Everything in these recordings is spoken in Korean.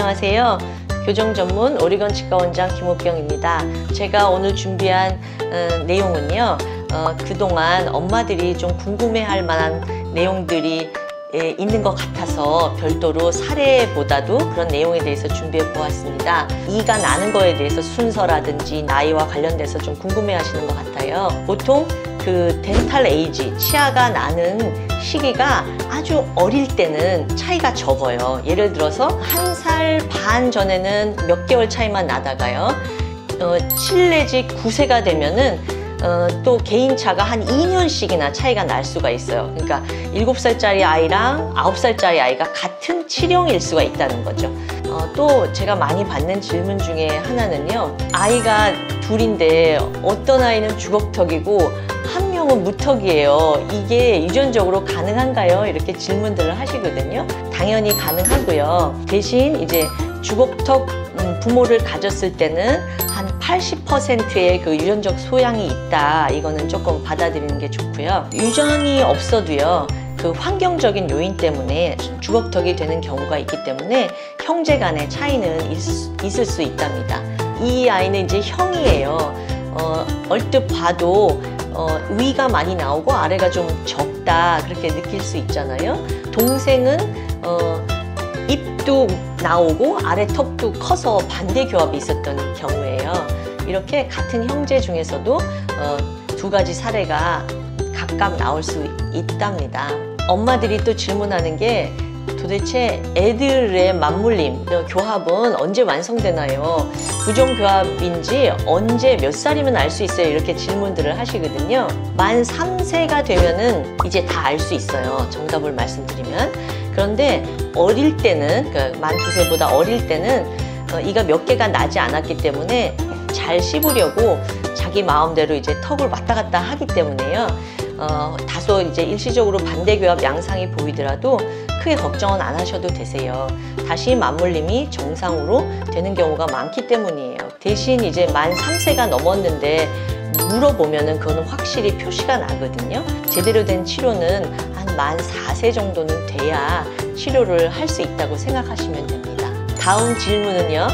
안녕하세요. 교정 전문 오리건 치과 원장 김옥경입니다. 제가 오늘 준비한 내용은요, 그동안 엄마들이 좀 궁금해할 만한 내용들이 있는 것 같아서 별도로 사례보다도 그런 내용에 대해서 준비해 보았습니다. 이가 나는 거에 대해서 순서라든지 나이와 관련돼서 좀 궁금해 하시는 것 같아요. 보통 그 덴탈 에이지, 치아가 나는 시기가 아주 어릴 때는 차이가 적어요. 예를 들어서 1살 반 전에는 몇 개월 차이만 나다가요, 7 내지 9세가 되면은 또 개인차가 한 2년씩이나 차이가 날 수가 있어요. 그러니까 7살짜리 아이랑 9살짜리 아이가 같은 치령일 수가 있다는 거죠. 또 제가 많이 받는 질문 중에 하나는요, 아이가 둘인데 어떤 아이는 주걱턱이고 한 명은 무턱이에요. 이게 유전적으로 가능한가요? 이렇게 질문들을 하시거든요. 당연히 가능하고요. 대신 이제 주걱턱 부모를 가졌을 때는 한 80%의 그 유전적 소양이 있다. 이거는 조금 받아들이는 게 좋고요. 유전이 없어도요, 그 환경적인 요인 때문에 주걱턱이 되는 경우가 있기 때문에 형제 간의 차이는 있을 수 있답니다. 이 아이는 이제 형이에요. 얼뜻 봐도 위가 많이 나오고 아래가 좀 적다, 그렇게 느낄 수 있잖아요. 동생은 입도 나오고 아래 턱도 커서 반대 교합이 있었던 경우예요. 이렇게 같은 형제 중에서도 두 가지 사례가 각각 나올 수 있답니다. 엄마들이 또 질문하는 게, 도대체 애들의 맞물림, 교합은 언제 완성되나요? 부정교합인지 언제 몇 살이면 알 수 있어요? 이렇게 질문들을 하시거든요. 만 3세가 되면은 이제 다 알 수 있어요. 정답을 말씀드리면. 그런데 어릴 때는, 그러니까 만 2세보다 어릴 때는 이가 몇 개가 나지 않았기 때문에 잘 씹으려고 자기 마음대로 이제 턱을 왔다 갔다 하기 때문에요. 다소 이제 일시적으로 반대교합 양상이 보이더라도 크게 걱정은 안 하셔도 되세요. 다시 맞물림이 정상으로 되는 경우가 많기 때문이에요. 대신 이제 만 3세가 넘었는데 물어보면은 그거는 확실히 표시가 나거든요. 제대로 된 치료는 한 만 4세 정도는 돼야 치료를 할 수 있다고 생각하시면 됩니다. 다음 질문은요,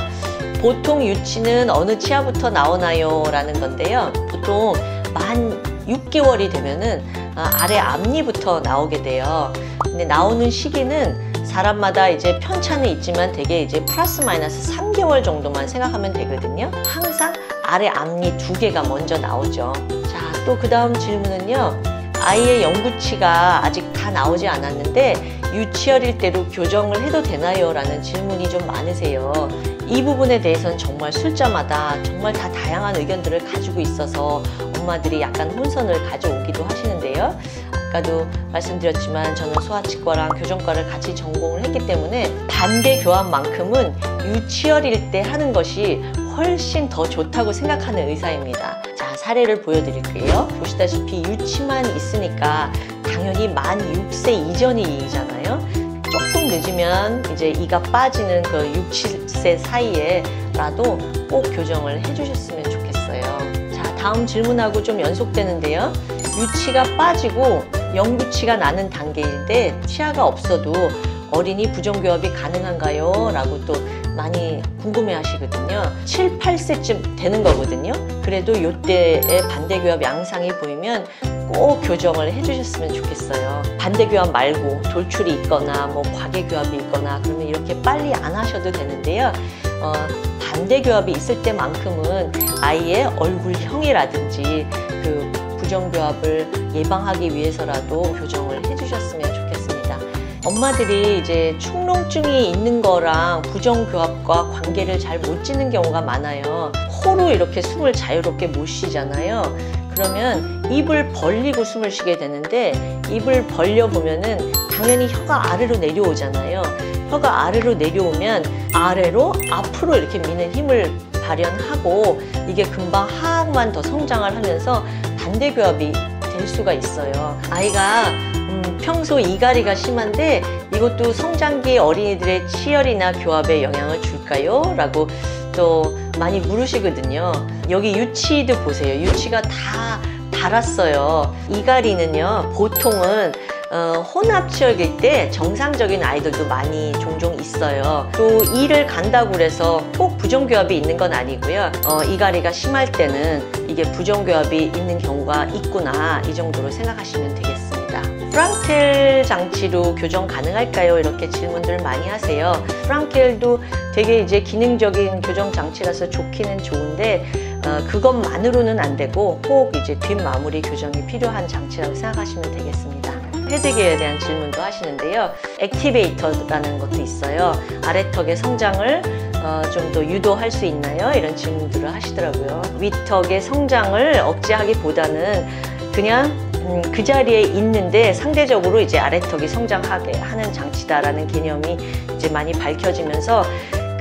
보통 유치는 어느 치아부터 나오나요? 라는 건데요. 보통 만 6개월이 되면은 아래 앞니부터 나오게 돼요. 근데 나오는 시기는 사람마다 이제 편차는 있지만 되게 이제 플러스 마이너스 3개월 정도만 생각하면 되거든요. 항상 아래 앞니 2개가 먼저 나오죠. 자, 또 그 다음 질문은요, 아이의 영구치가 아직 다 나오지 않았는데 유치어릴 때로 교정을 해도 되나요? 라는 질문이 좀 많으세요. 이 부분에 대해서는 정말 술자마다 정말 다 다양한 의견들을 가지고 있어서 엄마들이 약간 혼선을 가져오기도 하시는데요. 아까도 말씀드렸지만 저는 소아치과랑 교정과를 같이 전공을 했기 때문에 반대 교합만큼은 유치어릴 때 하는 것이 훨씬 더 좋다고 생각하는 의사입니다. 자, 사례를 보여드릴게요. 보시다시피 유치만 있으니까 당연히 만 6세 이전이잖아요. 조금 늦으면 이제 이가 빠지는 그 6, 7세 사이에라도 꼭 교정을 해주셨으면 좋겠어요. 자, 다음 질문하고 좀 연속되는데요. 유치가 빠지고 영구치가 나는 단계인데 치아가 없어도 어린이 부정교합이 가능한가요? 라고 또 많이 궁금해 하시거든요. 7, 8세쯤 되는 거거든요. 그래도 이때의 반대교합 양상이 보이면 꼭 교정을 해주셨으면 좋겠어요. 반대교합 말고 돌출이 있거나 뭐 과계교합이 있거나 그러면 이렇게 빨리 안 하셔도 되는데요. 반대교합이 있을 때만큼은 아이의 얼굴형이라든지 그 부정교합을 예방하기 위해서라도 교정을 해주셨으면 좋겠습니다. 엄마들이 이제 축농증이 있는 거랑 부정교합과 관계를 잘 못 짓는 경우가 많아요. 코로 이렇게 숨을 자유롭게 못 쉬잖아요. 그러면 입을 벌리고 숨을 쉬게 되는데, 입을 벌려 보면은 당연히 혀가 아래로 내려오잖아요. 혀가 아래로 내려오면 아래로 앞으로 이렇게 미는 힘을 발현하고 이게 금방 하악만 더 성장을 하면서 반대교합이 될 수가 있어요. 아이가 평소 이갈이가 심한데 이것도 성장기 어린이들의 치열이나 교합에 영향을 줄까요? 라고 또 많이 물으시거든요. 여기 유치도 보세요. 유치가 다 닳았어요. 이갈이는요, 보통은 혼합치역일 때 정상적인 아이들도 많이 종종 있어요. 또 이를 간다고 그래서 꼭 부정교합이 있는 건 아니고요. 이갈이가 심할 때는 이게 부정교합이 있는 경우가 있구나, 이 정도로 생각하시면 되겠습니다. 프랑켈 장치로 교정 가능할까요? 이렇게 질문들 많이 하세요. 프랑켈도 되게 이제 기능적인 교정 장치라서 좋기는 좋은데 그것만으로는 안 되고 꼭 이제 뒷마무리 교정이 필요한 장치라고 생각하시면 되겠습니다. 헤드기어에 대한 질문도 하시는데요. 액티베이터라는 것도 있어요. 아래턱의 성장을 좀 더 유도할 수 있나요? 이런 질문들을 하시더라고요. 윗턱의 성장을 억제하기보다는 그냥 그 자리에 있는데 상대적으로 이제 아래턱이 성장하게 하는 장치다라는 개념이 이제 많이 밝혀지면서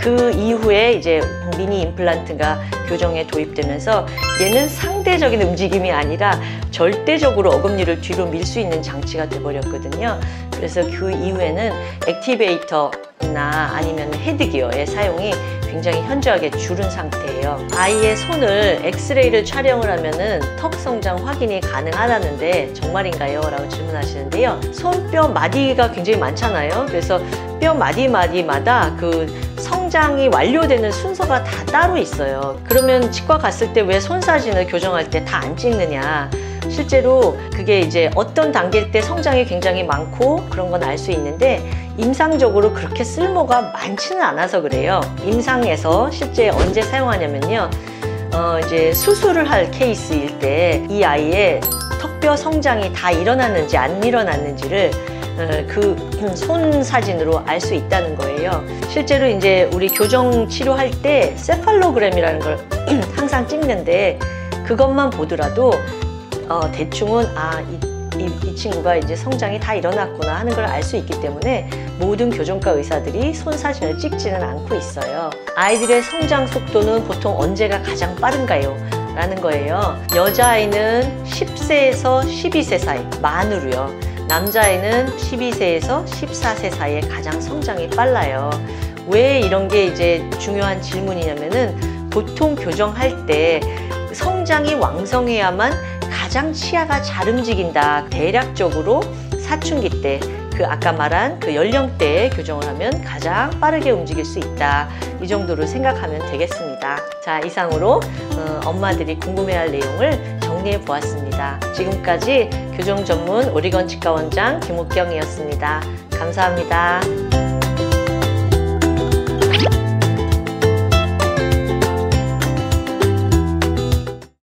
그 이후에 이제 미니 임플란트가 교정에 도입되면서 얘는 상대적인 움직임이 아니라 절대적으로 어금니를 뒤로 밀 수 있는 장치가 돼버렸거든요. 그래서 그 이후에는 액티베이터나 아니면 헤드기어의 사용이 굉장히 현저하게 줄은 상태예요. 아이의 손을 엑스레이를 촬영을 하면은 턱 성장 확인이 가능하다는데 정말인가요? 라고 질문하시는데요. 손뼈 마디가 굉장히 많잖아요. 그래서 뼈 마디마디마다 그 성장이 완료되는 순서가 다 따로 있어요. 그러면 치과 갔을 때 왜 손 사진을 교정할 때 다 안 찍느냐? 실제로 그게 이제 어떤 단계일 때 성장이 굉장히 많고 그런 건 알 수 있는데 임상적으로 그렇게 쓸모가 많지는 않아서 그래요. 임상에서 실제 언제 사용하냐면요. 이제 수술을 할 케이스일 때 이 아이의 턱뼈 성장이 다 일어났는지 안 일어났는지를 그 손 사진으로 알 수 있다는 거예요. 실제로 이제 우리 교정 치료할 때 세팔로그램이라는 걸 항상 찍는데 그것만 보더라도 대충은 이 친구가 이제 성장이 다 일어났구나 하는 걸 알 수 있기 때문에 모든 교정과 의사들이 손 사진을 찍지는 않고 있어요. 아이들의 성장 속도는 보통 언제가 가장 빠른가요? 라는 거예요. 여자아이는 10세에서 12세 사이 만으로요. 남자아이는 12세에서 14세 사이에 가장 성장이 빨라요. 왜 이런 게 이제 중요한 질문이냐면은 보통 교정할 때 성장이 왕성해야만 가장 치아가 잘 움직인다. 대략적으로 사춘기 때 그 아까 말한 그 연령대에 교정을 하면 가장 빠르게 움직일 수 있다. 이 정도로 생각하면 되겠습니다. 자, 이상으로 엄마들이 궁금해할 내용을 정리해 보았습니다. 지금까지 교정 전문 오리건 치과 원장 김옥경이었습니다. 감사합니다.